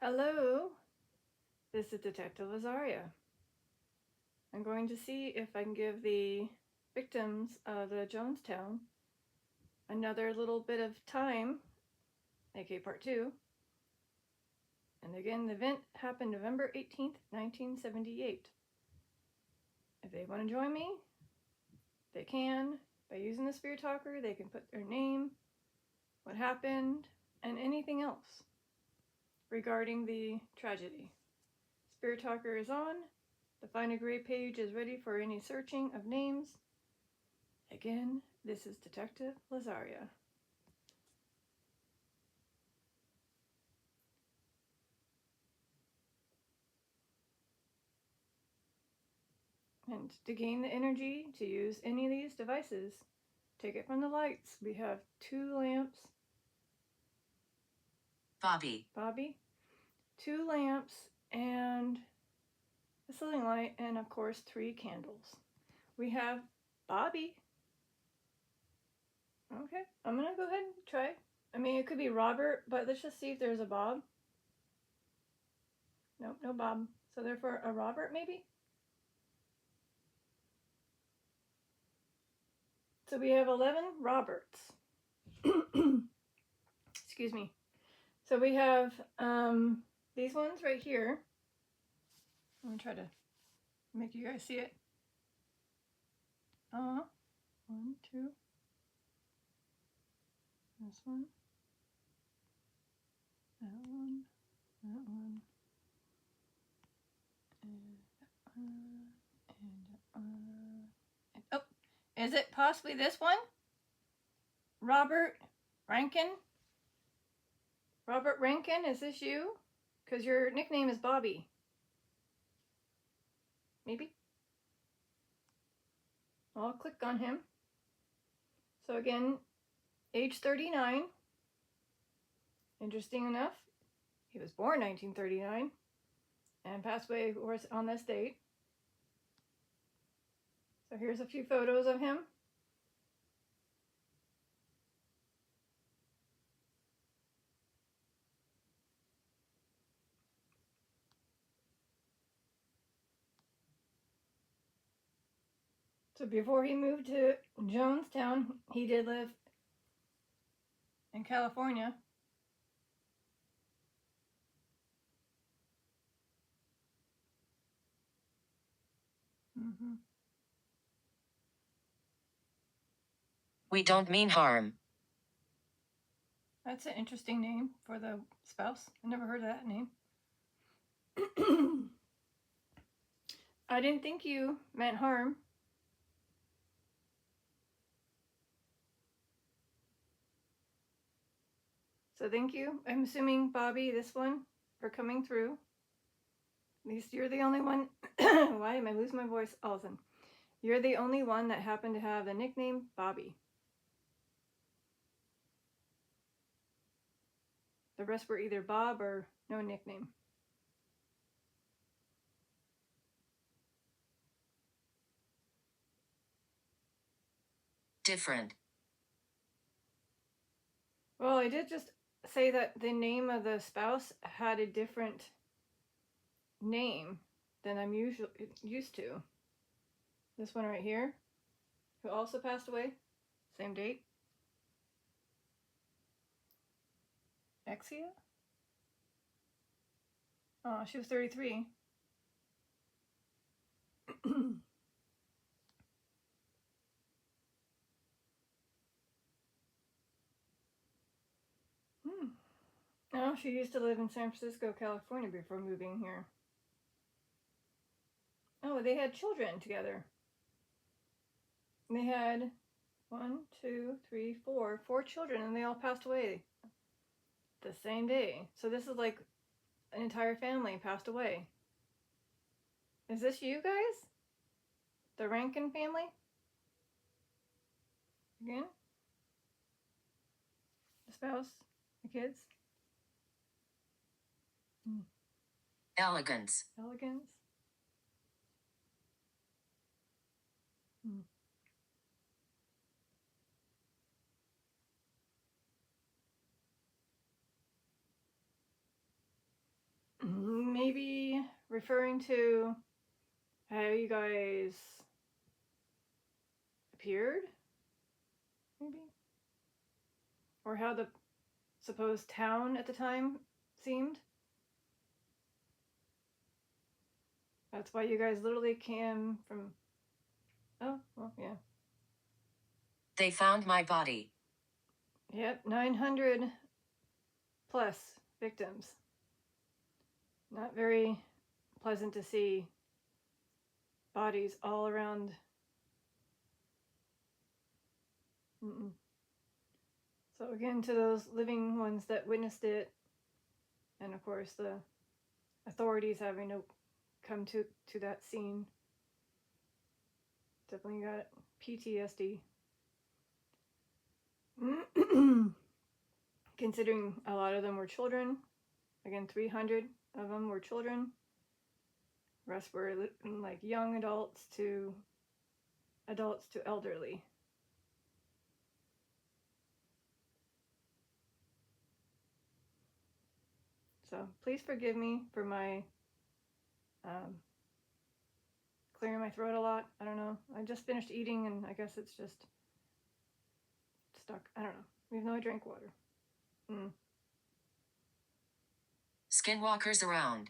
Hello, this is Detective Lazaria. I'm going to see if I can give the victims of the Jonestown another little bit of time, aka part 2. And again, the event happened November 18th, 1978. If they want to join me, they can. By using the Spirit Talker, they can put their name, what happened, and anything else regarding the tragedy. Spirit Talker is on. The Find a Grave page is ready for any searching of names. Again, this is Detective Lazaria. And to gain the energy to use any of these devices, take it from the lights. We have 2 lamps. Bobby. 2 lamps and a ceiling light, and of course 3 candles. We have Bobby. Okay, I'm gonna go ahead and try. I mean, it could be Robert, but let's just see if there's a Bob. Nope, no Bob. So therefore a Robert maybe? So we have 11 Roberts. Excuse me. So we have these ones right here. I'm gonna try to make you guys see it. 1, 2. This one. That one. That one. And that one. And that one. And, oh, is it possibly this one? Robert Rankin? Robert Rankin, is this you? Because your nickname is Bobby. Maybe? I'll click on him. So again, age 39. Interesting enough, he was born 1939 and passed away, of course, on this date. So here's a few photos of him. So before he moved to Jonestown, he did live in California. We don't mean harm. That's an interesting name for the spouse. I never heard of that name. I didn't think you meant harm. So thank you. I'm assuming, Bobby, this one, for coming through. At least you're the only one. Why am I losing my voice all of a sudden? You're the only one that happened to have the nickname Bobby. The rest were either Bob or no nickname. Different. Well, I did just say that the name of the spouse had a different name than I'm usually used to. This one right here, who also passed away, same date. Exia? Oh, she was 33. Oh, she used to live in San Francisco, California before moving here. Oh, they had children together. They had 1, 2, 3, 4 children, and they all passed away the same day. So this is like an entire family passed away. Is this you guys? The Rankin family? Again? The spouse? The kids? Elegance. Elegance? referring to how you guys appeared, maybe? Or how the supposed town at the time seemed? That's why you guys literally came from... Oh, well, yeah. They found my body. Yep, 900 plus victims. Not very pleasant to see bodies all around. Mm-mm. So again, to those living ones that witnessed it, and of course the authorities having to come to that scene, definitely got PTSD. Considering a lot of them were children. Again, 300 of them were children. The rest were like young adults to elderly. So please forgive me for my clearing my throat a lot. I don't know. I just finished eating and I guess it's just stuck. I don't know. Even though I drank water. Skinwalkers around.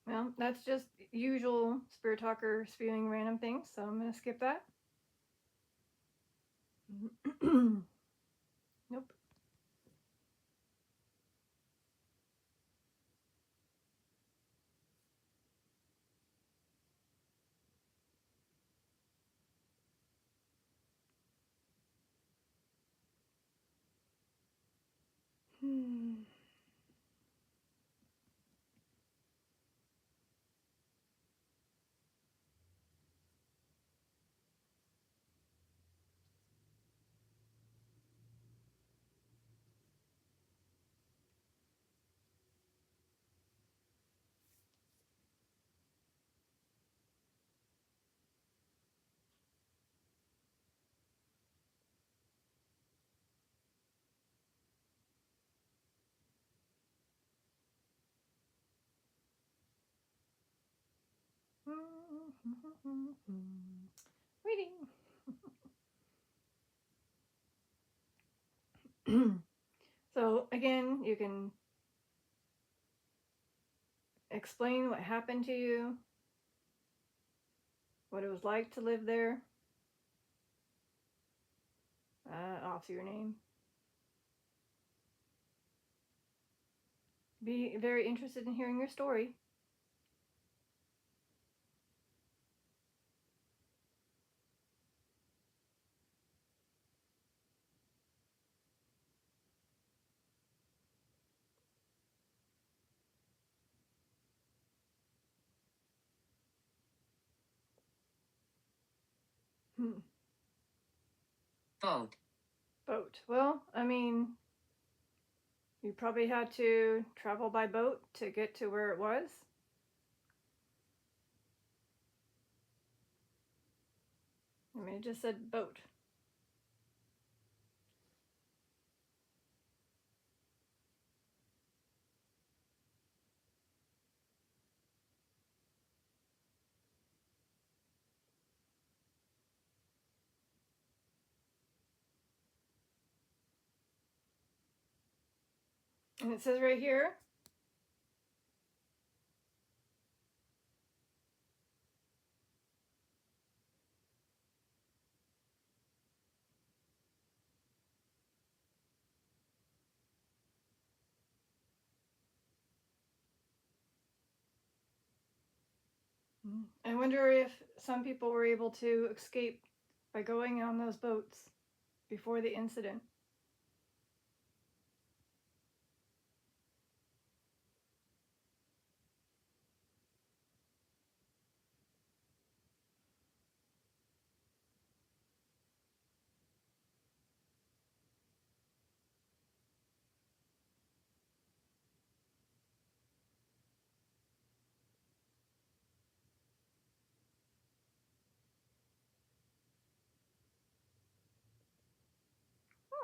Well, that's just usual Spirit Talker spewing random things, so I'm going to skip that. Nope. Reading. So again, you can explain what happened to you, what it was like to live there. Offer your name. Be very interested in hearing your story. Boat. Boat. Well, I mean, you probably had to travel by boat to get to where it was. I mean, it just said boat. And it says right here, I wonder if some people were able to escape by going on those boats before the incident.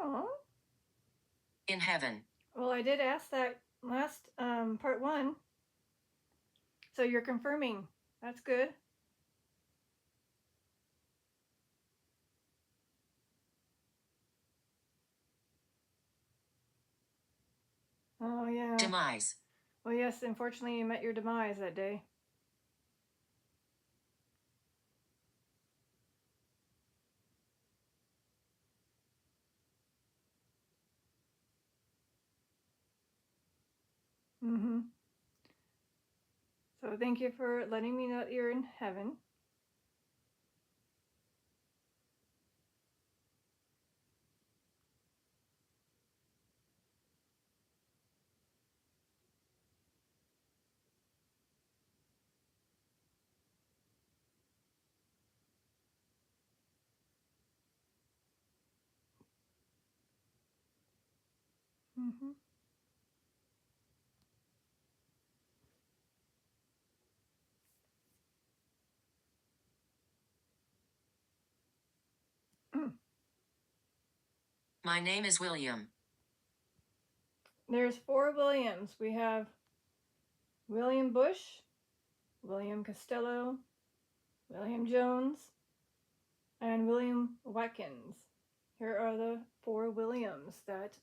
Oh. In heaven. Well, I did ask that last part one. So you're confirming. That's good. Oh, yeah. Demise. Well, yes, unfortunately, you met your demise that day. Mm-hmm. So thank you for letting me know that you're in heaven. Mm-hmm. My name is William. There's 4 Williams. We have William Bush, William Costello, William Jones, and William Watkins. Here are the 4 Williams that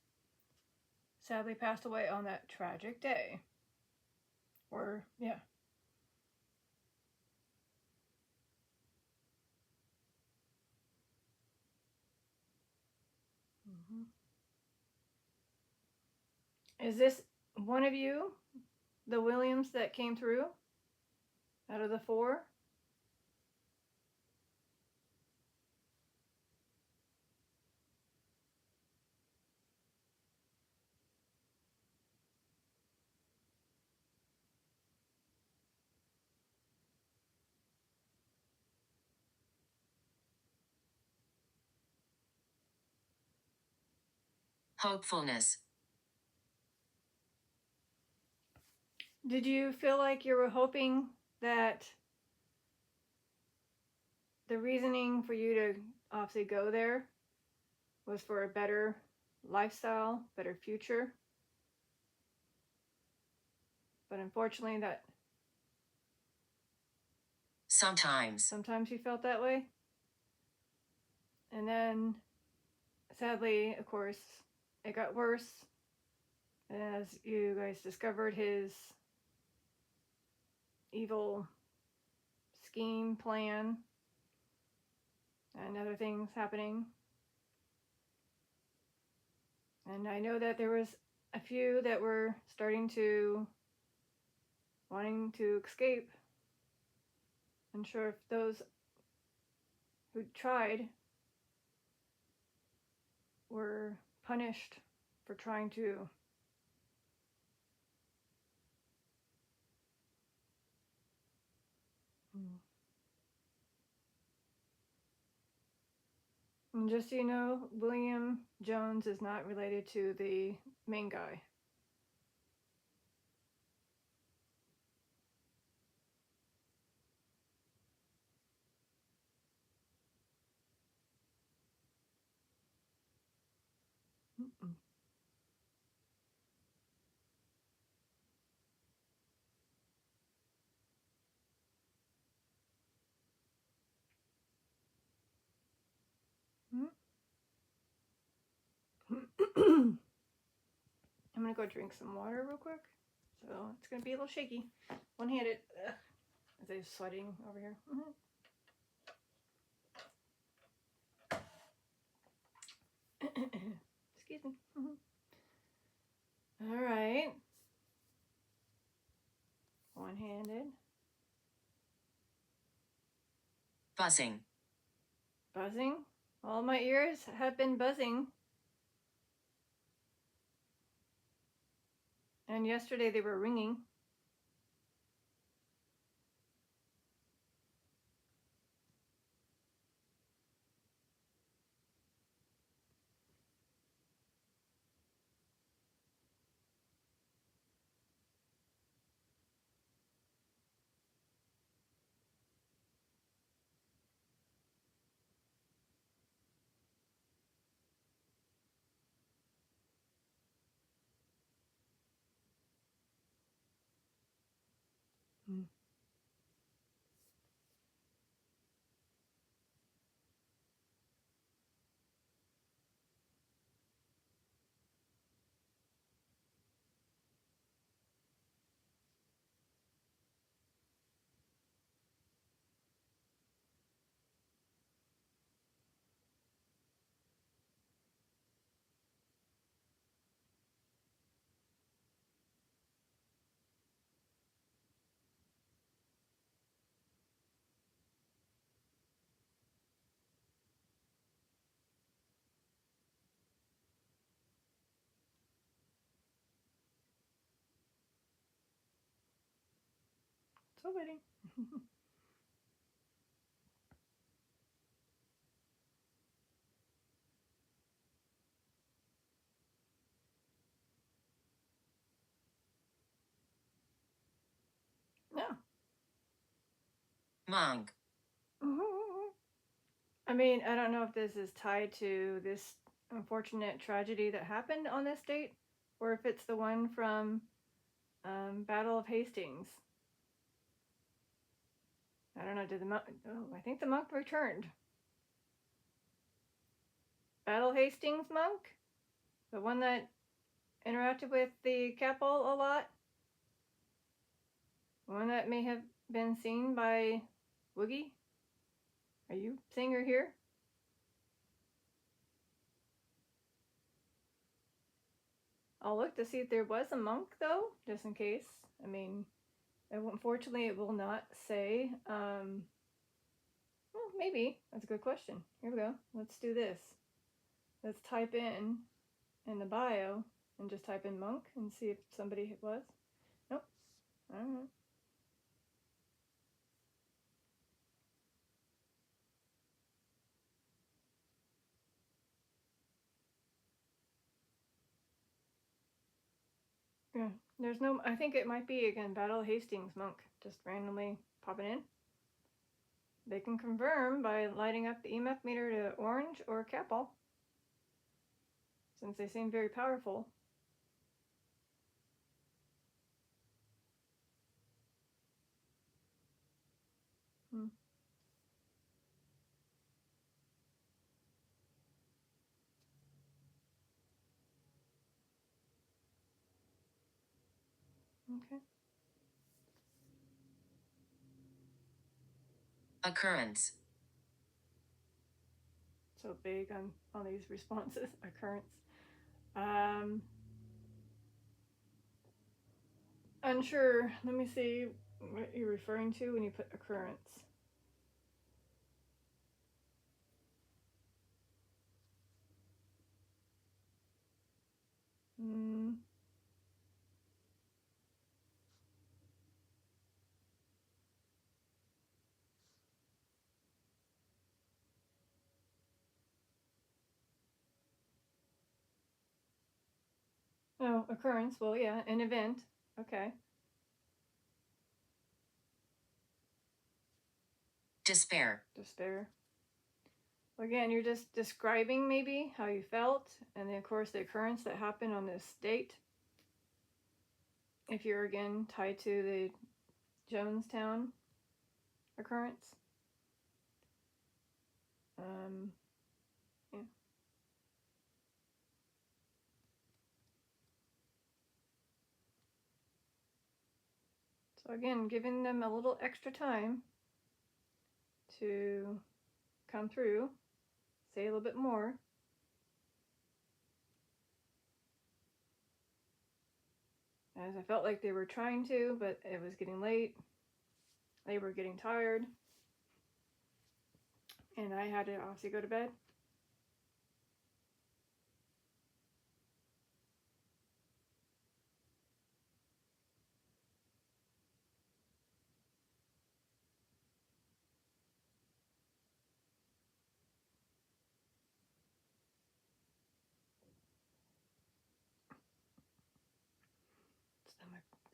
sadly passed away on that tragic day. Or, yeah. Mm-hmm. Is this one of you, the Williams that came through out of the 4? Hopefulness. Did you feel like you were hoping that the reasoning for you to obviously go there was for a better lifestyle, better future? But unfortunately, that Sometimes. sometimes you felt that way. And then, sadly, of course, it got worse as you guys discovered his evil scheme, plan, and other things happening. And I know that there was a few that were starting to wanting to escape. Unsure if those who tried were punished for trying to. And just so you know, William Jones is not related to the main guy. Mm-mm. I'm gonna go drink some water real quick. So it's gonna be a little shaky. One-handed. Ugh, as I'm sweating over here. Excuse me. All right. One-handed. Buzzing. Buzzing. All my ears have been buzzing. And yesterday they were ringing. Still waiting. No. Monk. I mean, I don't know if this is tied to this unfortunate tragedy that happened on this date, or if it's the one from Battle of Hastings. I don't know. Did the monk? Oh, I think the monk returned. Battle Hastings monk, the one that interacted with the Capel a lot, one that may have been seen by Woogie. Are you saying you're here? I'll look to see if there was a monk, though, just in case. I mean, unfortunately, it will not say. Well, maybe. That's a good question. Here we go. Let's do this. Let's type in the bio and just type in monk and see if somebody was. Nope. I don't know. Yeah, there's no. I think it might be again Battle Hastings monk just randomly popping in. They can confirm by lighting up the EMF meter to orange or Capel, since they seem very powerful. Hmm. Okay. Occurrence. So big on these responses. Occurrence. Unsure. Let me see what you're referring to when you put occurrence. Hmm. Oh, occurrence. Well, yeah, an event. Okay. Despair. Despair. Well, again, you're just describing maybe how you felt, and then of course the occurrence that happened on this date. If you're again tied to the Jonestown occurrence. Yeah. So again, giving them a little extra time to come through, say a little bit more. As I felt like they were trying to, but it was getting late. They were getting tired. And I had to obviously go to bed.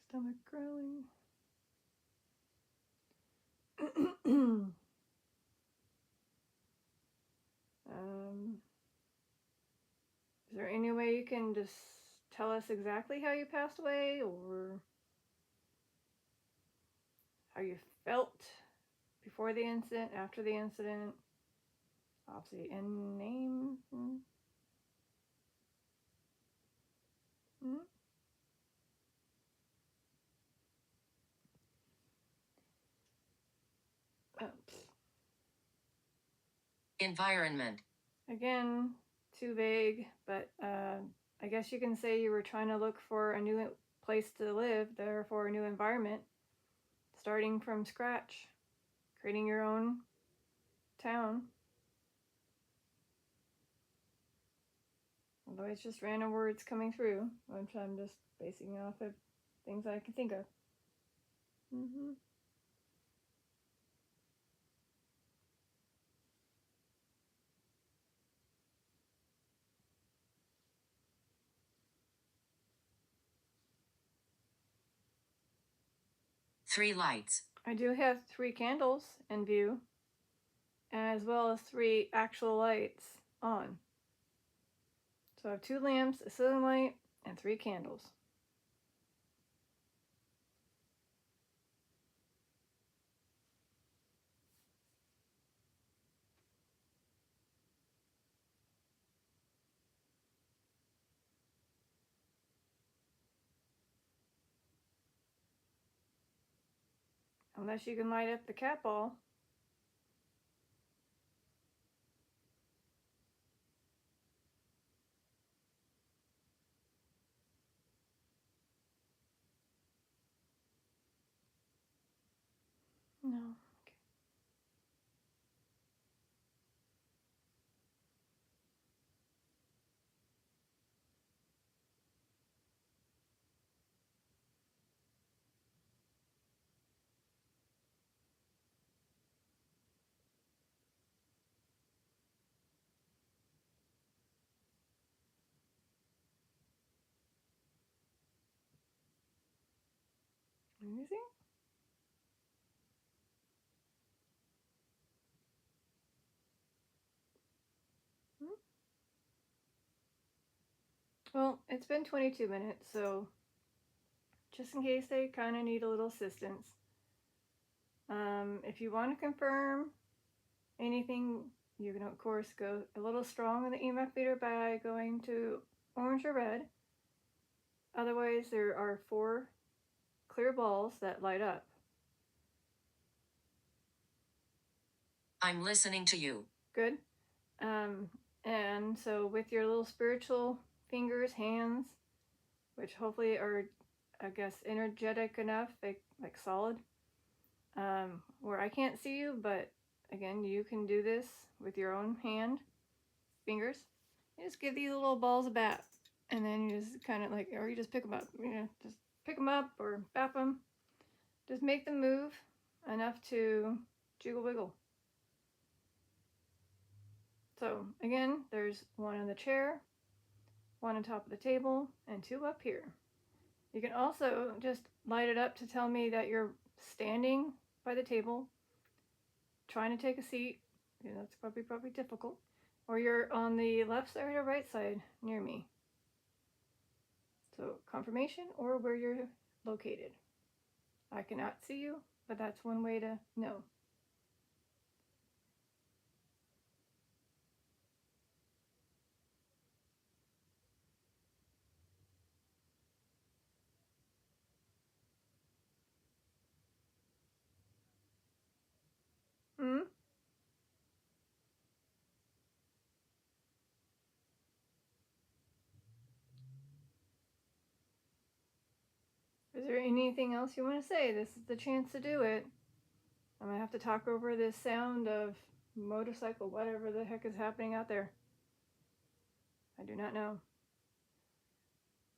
Stomach growling. Is there any way you can just tell us exactly how you passed away, or how you felt before the incident, after the incident? Obviously, and name. Mm-hmm. Environment. Again, too vague, but I guess you can say you were trying to look for a new place to live, therefore a new environment, starting from scratch, creating your own town. Although it's just random words coming through, which I'm just basing off of things I can think of. Mm-hmm. 3 lights. I do have 3 candles in view, as well as 3 actual lights on. So I have 2 lamps, a ceiling light, and 3 candles. Unless you can light up the cat ball. No. Okay. Anything? Hmm? Well, it's been 22 minutes, so just in case they kind of need a little assistance. If you want to confirm anything, you can of course go a little strong on the EMF meter by going to orange or red. Otherwise, there are 4 clear balls that light up. I'm listening to you. Good. And so with your little spiritual fingers, hands, which hopefully are, I guess, energetic enough, like solid, where I can't see you, but again, you can do this with your own fingers. You just give these little balls a bat, and then you just kind of like, or you just pick them up, just pick them up or bap them. Just make them move enough to jiggle wiggle. So again, there's 1 on the chair, 1 on top of the table, and 2 up here. You can also just light it up to tell me that you're standing by the table, trying to take a seat. That's probably difficult. Or you're on the left side or right side near me. So confirmation or where you're located. I cannot see you, but that's one way to know. Hmm? Is there anything else you want to say? This is the chance to do it. I'm going to have to talk over this sound of motorcycle, whatever the heck is happening out there. I do not know.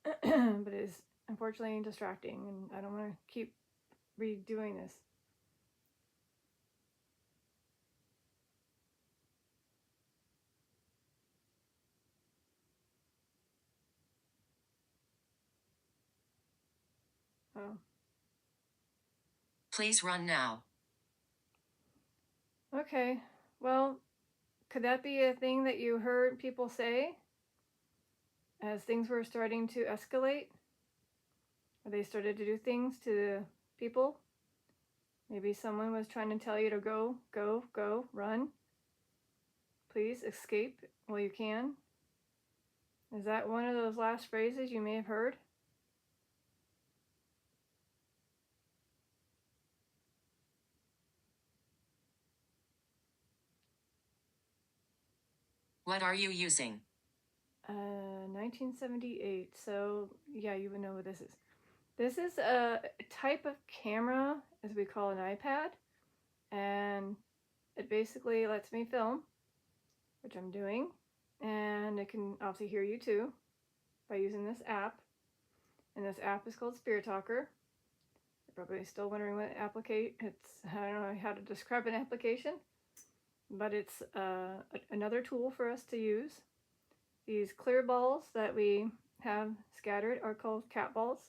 But it is unfortunately distracting, and I don't want to keep redoing this. Oh. Please run now. Okay. Well, could that be a thing that you heard people say as things were starting to escalate? Or they started to do things to the people? Maybe someone was trying to tell you to go, go, go, run. Please escape while you can. Is that one of those last phrases you may have heard? What are you using? 1978. So, yeah, you would know what this is. This is a type of camera, as we call an iPad, and it basically lets me film, which I'm doing, and it can obviously hear you too by using this app. And this app is called Spirit Talker. You're probably still wondering what I don't know how to describe an application, but it's another tool for us to use. These clear balls that we have scattered are called cat balls.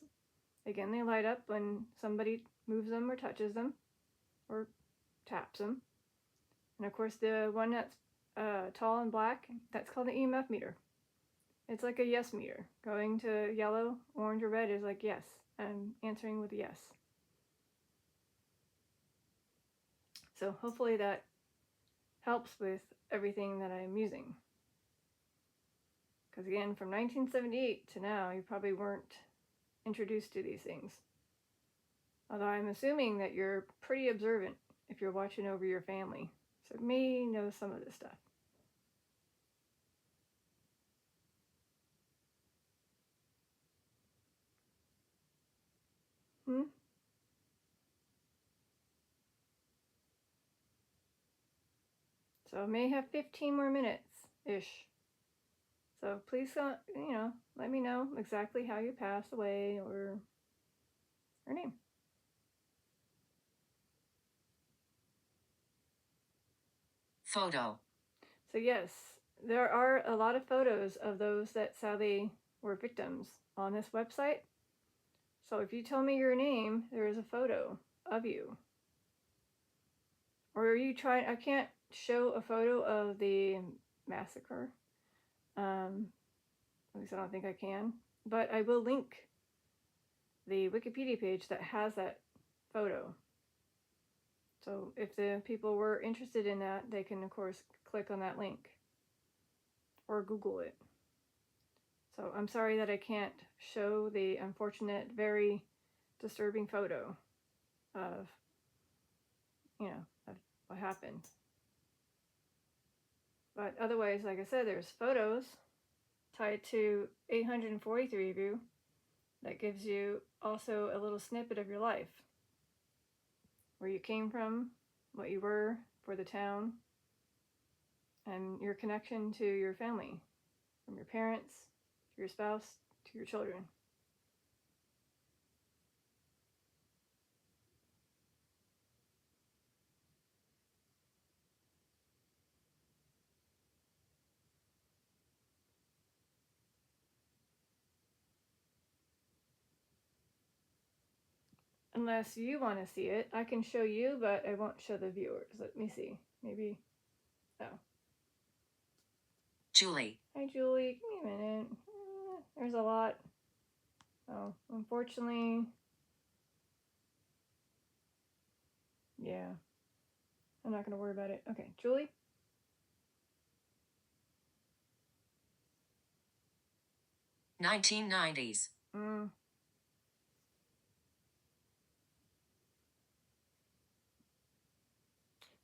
Again, they light up when somebody moves them or touches them or taps them. And of course, the one that's tall and black, that's called the EMF meter. It's like a yes meter. Going to yellow, orange, or red is like yes. I'm answering with a yes. So hopefully that helps with everything that I'm using. Because again, from 1978 to now, you probably weren't introduced to these things. Although I'm assuming that you're pretty observant if you're watching over your family. So you may know some of this stuff. So I may have 15 more minutes-ish. So please, let me know exactly how you passed away or your name. Photo. So yes, there are a lot of photos of those that sadly were victims on this website. So if you tell me your name, there is a photo of you. Or are you trying? I can't show a photo of the massacre. At least I don't think I can. But I will link the Wikipedia page that has that photo. So if the people were interested in that, they can, of course, click on that link or Google it. So I'm sorry that I can't show the unfortunate, very disturbing photo of, of what happened. But otherwise, like I said, there's photos tied to 843 of you that gives you also a little snippet of your life. Where you came from, what you were for the town, and your connection to your family, from your parents, to your spouse, to your children. Unless you want to see it, I can show you, but I won't show the viewers. Let me see. Maybe. Oh. Julie. Hi, Julie. Give me a minute. There's a lot. Oh, unfortunately. Yeah. I'm not going to worry about it. Okay, Julie? 1990s.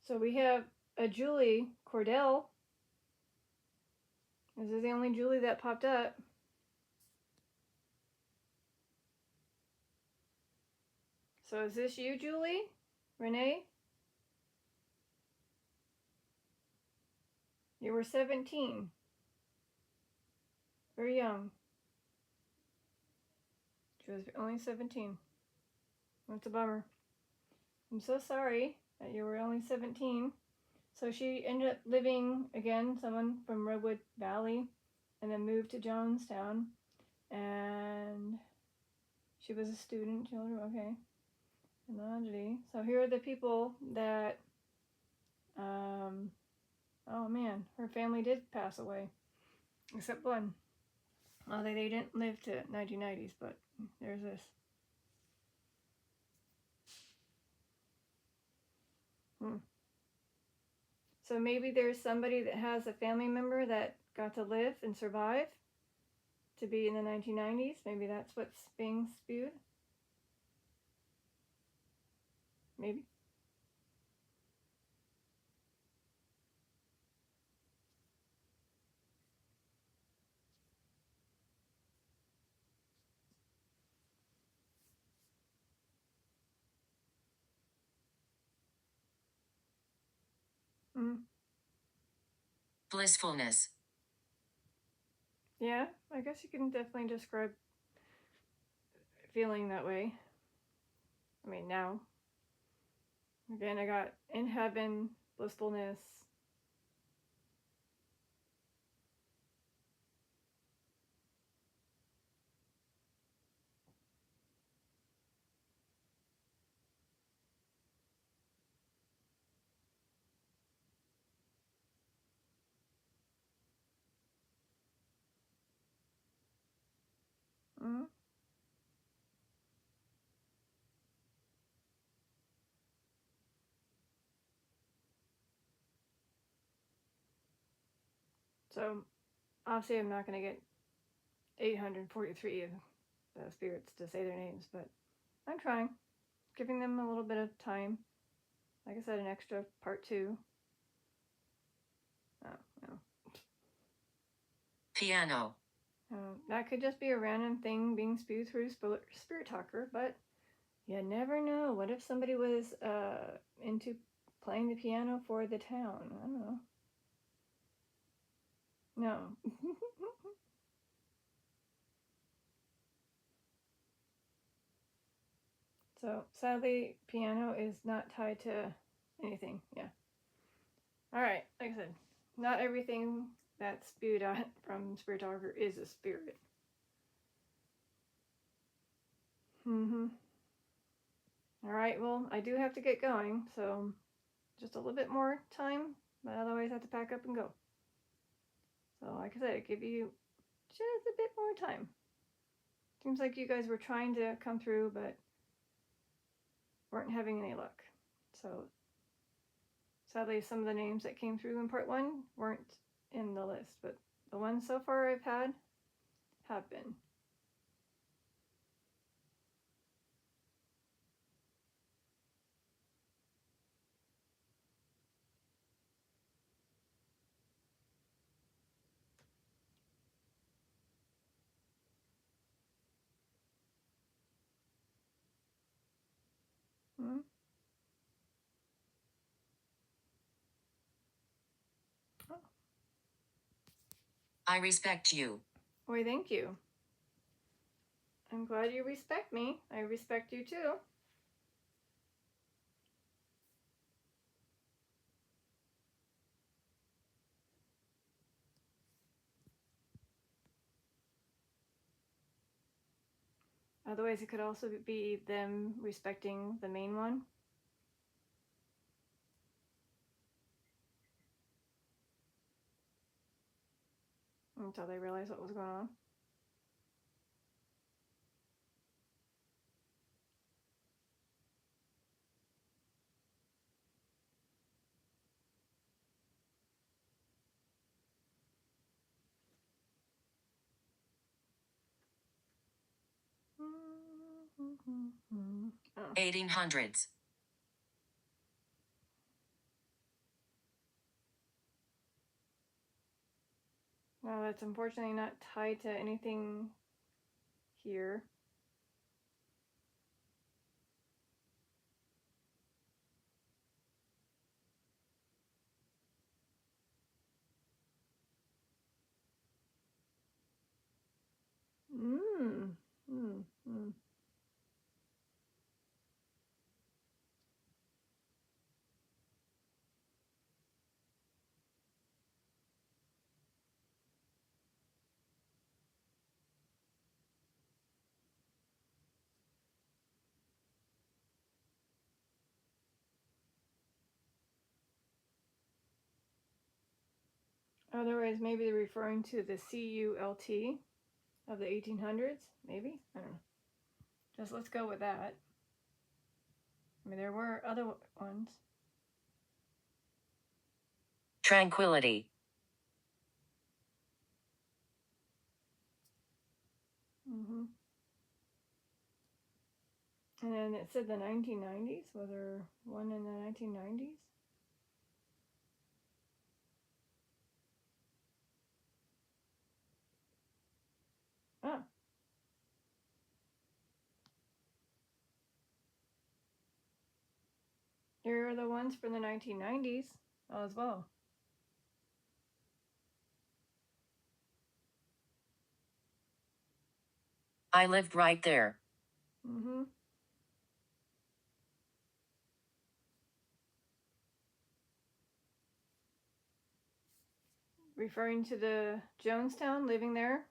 So we have a Julie Cordell. This is the only Julie that popped up. So is this you, Julie? Renee? You were 17. Very young. She was only 17. That's a bummer. I'm so sorry that you were only 17. So she ended up living, again, someone from Redwood Valley, and then moved to Jonestown. And she was a student, children, okay. And so here are the people that, oh man, her family did pass away. Except one. Well, they didn't live to 1990s, but there's this. So maybe there's somebody that has a family member that got to live and survive to be in the 1990s. Maybe that's what's being spewed. Maybe. Blissfulness. Yeah, I guess you can definitely describe feeling that way. I mean, now. Again, I got in heaven, blissfulness. So obviously I'm not going to get 843 of the spirits to say their names, but I'm trying, giving them a little bit of time. Like I said, an extra part 2. Oh, no. Piano. That could just be a random thing being spewed through Spirit Talker, but you never know. What if somebody was into playing the piano for the town? I don't know. No. So sadly, piano is not tied to anything. Yeah. All right. Like I said, not everything that's spewed out from Spirit Talker is a spirit. Mm-hmm. All right. Well, I do have to get going, so just a little bit more time, but otherwise I have to pack up and go. So, like I said, I give you just a bit more time. Seems like you guys were trying to come through, but weren't having any luck. So, sadly, some of the names that came through in part 1 weren't in the list, but the ones so far I've had have been. Hmm? Oh. I respect you. Why, thank you. I'm glad you respect me. I respect you too. Otherwise, it could also be them respecting the main one. Until they realized what was going on. Oh. 1800s. Well, that's unfortunately not tied to anything here. Mm. Mm. Mm. Otherwise, maybe they're referring to the CULT of the 1800s. Maybe? I don't know. Just let's go with that. I mean, there were other ones. Tranquility. Mm-hmm. And then it said the 1990s. Was there one in the 1990s? Oh. Here are the ones from the 1990s as well. I lived right there. Mm-hmm. Referring to the Jonestown, living there.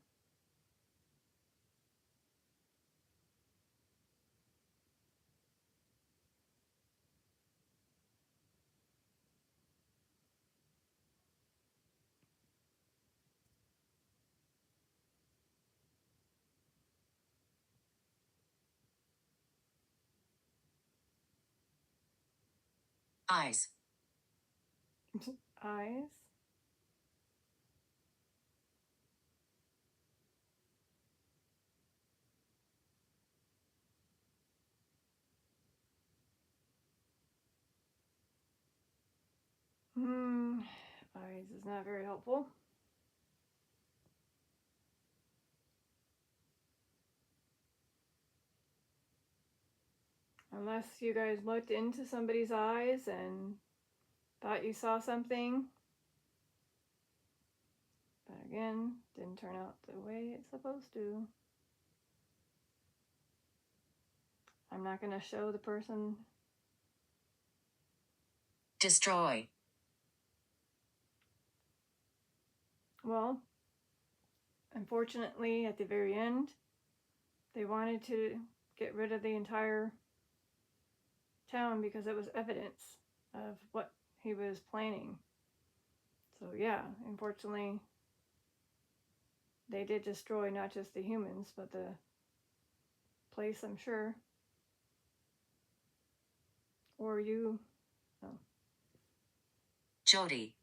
Eyes. Eyes. Eyes is not very helpful. Unless you guys looked into somebody's eyes and thought you saw something. But again, didn't turn out the way it's supposed to. I'm not going to show the person. Destroy. Well, unfortunately, at the very end, they wanted to get rid of the entire town because it was evidence of what he was planning. So yeah, unfortunately, they did destroy not just the humans, but the place, I'm sure. Or you. Oh. Jody.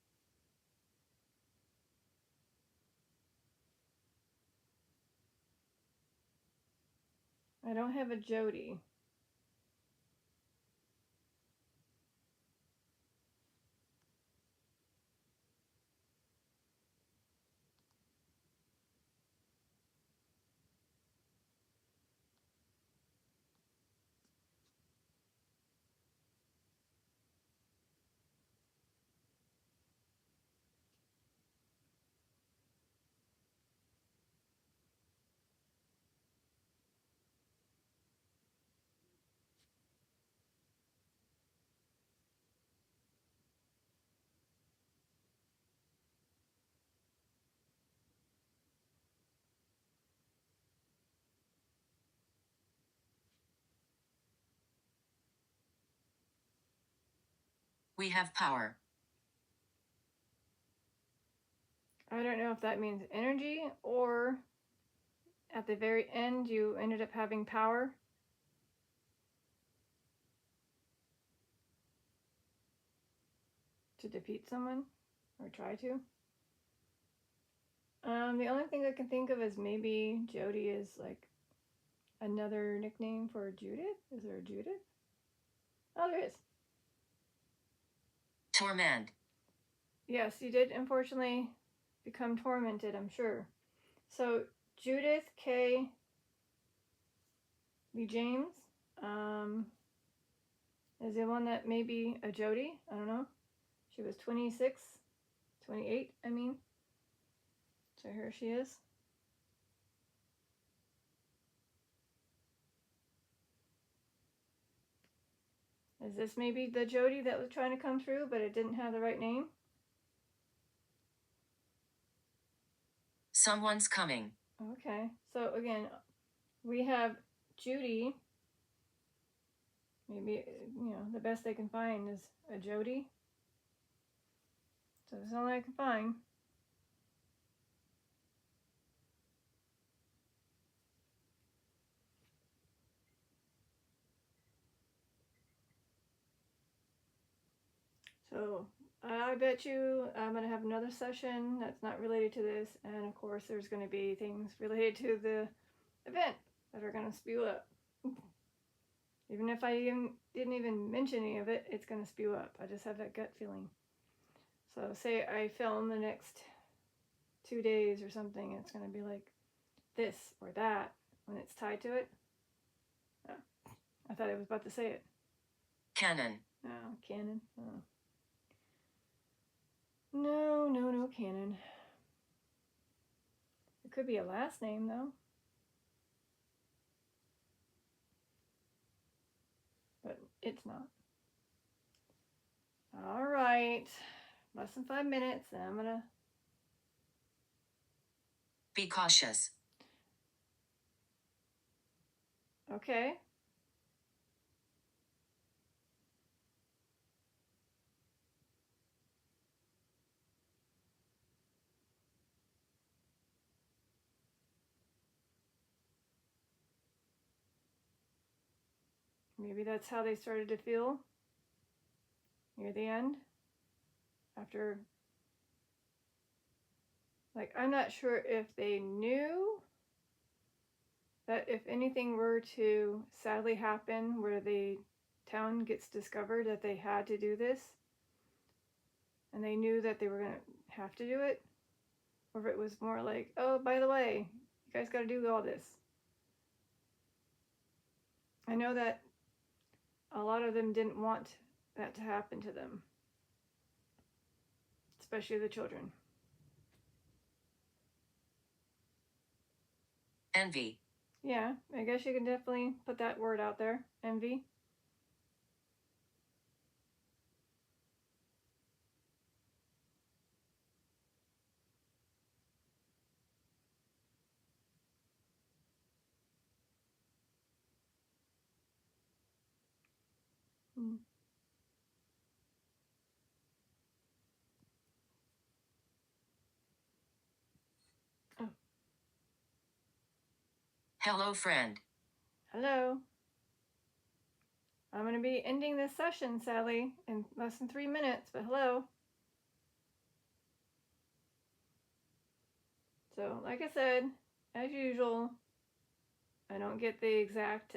I don't have a Jody. We have power. I don't know if that means energy or at the very end you ended up having power. To defeat someone or try to. The only thing I can think of is maybe Jody is like another nickname for Judith. Is there a Judith? Oh, there is. Torment. Yes, you did unfortunately become tormented, I'm sure. So Judith K. Lee James is the one that may be a Jody. I don't know. She was 26, 28, I mean. So here she is. Is this maybe the Jody that was trying to come through, but it didn't have the right name? Someone's coming. Okay, so again, we have Judy. Maybe, the best they can find is a Jody. So that's all I can find. So I bet you I'm going to have another session that's not related to this. And of course, there's going to be things related to the event that are going to spew up. Even if I didn't even mention any of it, it's going to spew up. I just have that gut feeling. So say I film the next 2 days or something, it's going to be like this or that when it's tied to it. Oh, I thought I was about to say it. Canon. Oh, canon. Oh. No canon. It could be a last name though. But it's not. All right. Less than 5 minutes, and I'm gonna. Be cautious. Okay. Maybe that's how they started to feel near the end. After. Like, I'm not sure if they knew that if anything were to sadly happen where the town gets discovered that they had to do this, and they knew that they were going to have to do it, or if it was more like, oh, by the way, you guys got to do all this. I know that a lot of them didn't want that to happen to them, especially the children. Envy. Yeah, I guess you can definitely put that word out there. Envy. Mm. Oh, Hello, friend. hello. I'm going to be ending this session, sadly, in less than 3 minutes, but hello. So, like I said, as usual, I don't get the exact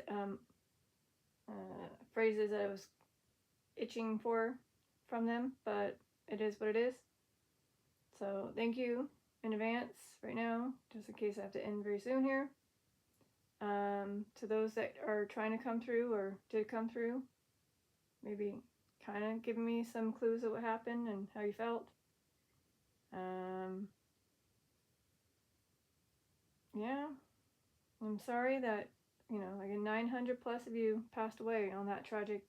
phrases that I was itching for from them, but it is what it is. So, thank you in advance right now, just in case I have to end very soon here. To those that are trying to come through or did come through, maybe kind of giving me some clues of what happened and how you felt. Yeah, I'm sorry that, like 900 plus of you passed away on that tragic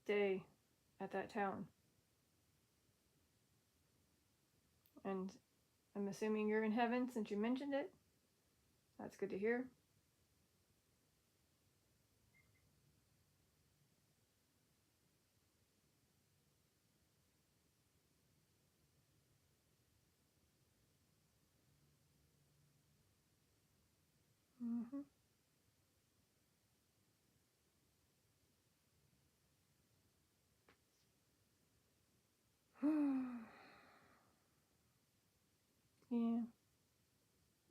day at that town. And I'm assuming you're in heaven since you mentioned it. That's good to hear. Mm-hmm. Yeah.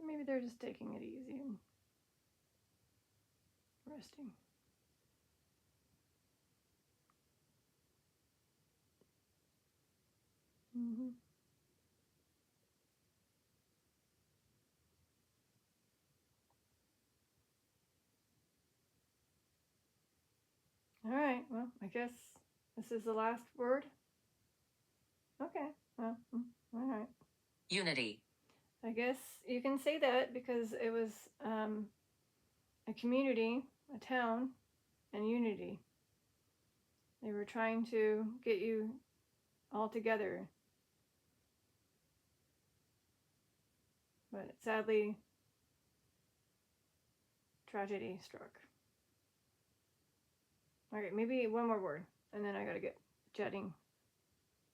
Maybe they're just taking it easy and resting. Mm-hmm. All right. Well, I guess this is the last word. Okay. Well, all right. Unity. I guess you can say that because it was a community, a town, and unity. They were trying to get you all together. But sadly, tragedy struck. Okay, maybe one more word, and then I gotta get jetting.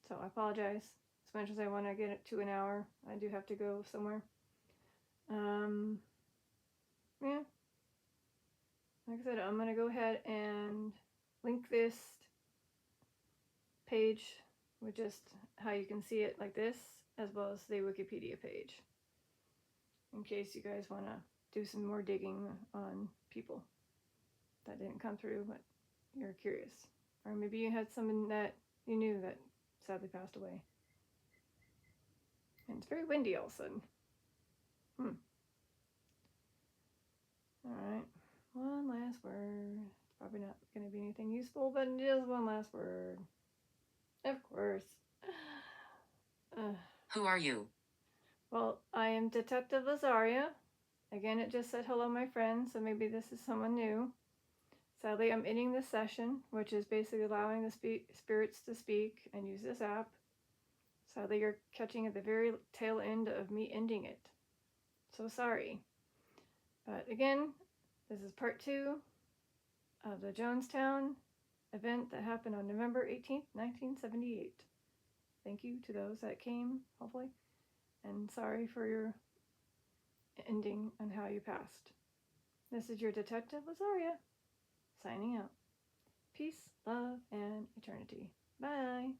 So I apologize. As much as I want to get it to an hour, I do have to go somewhere. Yeah. Like I said, I'm gonna go ahead and link this page with just how you can see it like this, as well as the Wikipedia page, in case you guys want to do some more digging on people that didn't come through, but you're curious. Or maybe you had someone that you knew that sadly passed away. And it's very windy all of a sudden. Alright. One last word. It's probably not going to be anything useful, but it is one last word. Of course. Who are you? Well, I am Detective Lazaria. Again, it just said hello, my friend, so maybe this is someone new. Sadly, I'm ending this session, which is basically allowing the spirits to speak and use this app. Sadly, you're catching at the very tail end of me ending it. So sorry. But again, this is part 2 of the Jonestown event that happened on November 18th, 1978. Thank you to those that came, hopefully, and sorry for your ending and how you passed. This is your Detective Lazaria, signing out. Peace, love, and eternity. Bye.